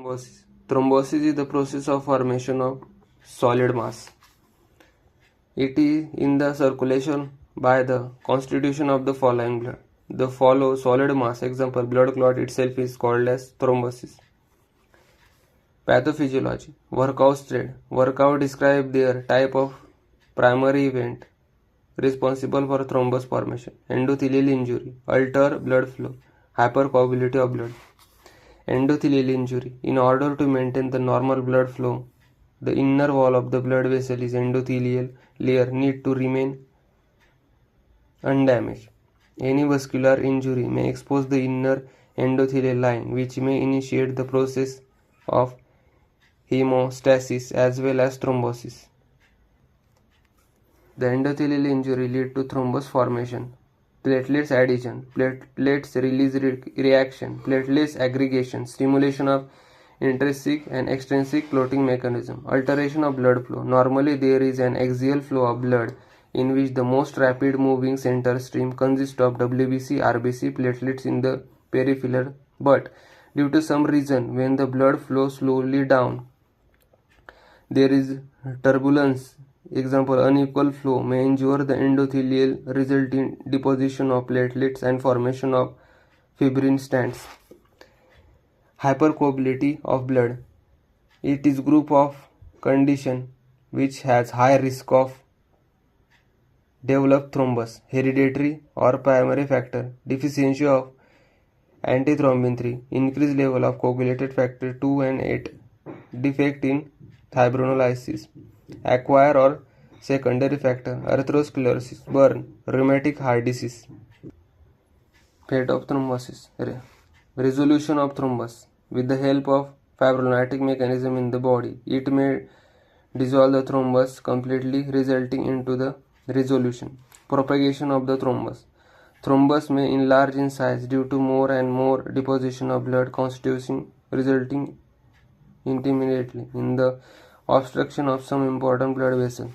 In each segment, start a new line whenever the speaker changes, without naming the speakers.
Thrombosis. Thrombosis is the process of formation of solid mass. It is in the circulation by the constitution of the following blood. The follow solid mass, example blood clot itself is called as thrombosis. Pathophysiology. Virchow thread. Virchow describes their type of primary event responsible for thrombus formation. Endothelial injury. Alter blood flow. Hypercoagulability of blood. Endothelial injury. In order to maintain the normal blood flow, the inner wall of the blood vessel is endothelial layer need to remain undamaged. Any vascular injury may expose the inner endothelial line, which may initiate the process of hemostasis as well as thrombosis. The endothelial injury lead to thrombus formation, platelets addition, platelets release reaction, platelets aggregation, stimulation of intrinsic and extrinsic clotting mechanism, alteration of blood flow. Normally there is an axial flow of blood in which the most rapid moving center stream consists of WBC, RBC, platelets in the peripheral, but due to some reason when the blood flows slowly down, there is turbulence. Example, unequal flow may injure the endothelial, result in deposition of platelets and formation of fibrin stents. Hypercoagulability of blood. It is group of condition which has high risk of develop thrombus, hereditary or primary factor, deficiency of antithrombin 3, increased level of coagulated factor 2 and 8, defect in fibrinolysis, acquired or secondary factor, atherosclerosis, burn, rheumatic heart disease. Fate of thrombosis. Resolution of thrombus. With the help of fibrinolytic mechanism in the body, it may dissolve the thrombus completely, resulting into the resolution. Propagation of the thrombus. Thrombus may enlarge in size due to more and more deposition of blood constitution, resulting intermittently in the obstruction of some important blood vessel.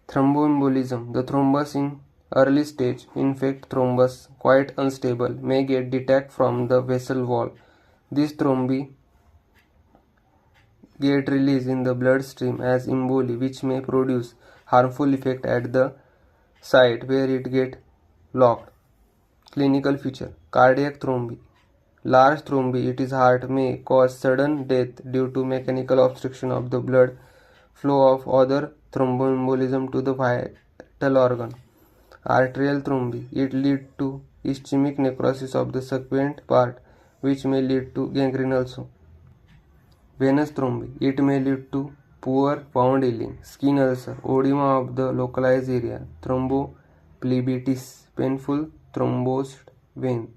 Thromboembolism. The thrombus in early stage infect thrombus quite unstable may get detached from the vessel wall. This thrombi get released in the bloodstream as emboli, which may produce harmful effect at the site where it get locked. Clinical feature. Cardiac thrombi. Large thrombi, it is heart, may cause sudden death due to mechanical obstruction of the blood flow of other thromboembolism to the vital organ. Arterial thrombi, it lead to ischemic necrosis of the subsequent part, which may lead to gangrene also. Venous thrombi, it may lead to poor wound healing, skin ulcer, edema of the localized area, thrombophlebitis, painful thrombosed vein.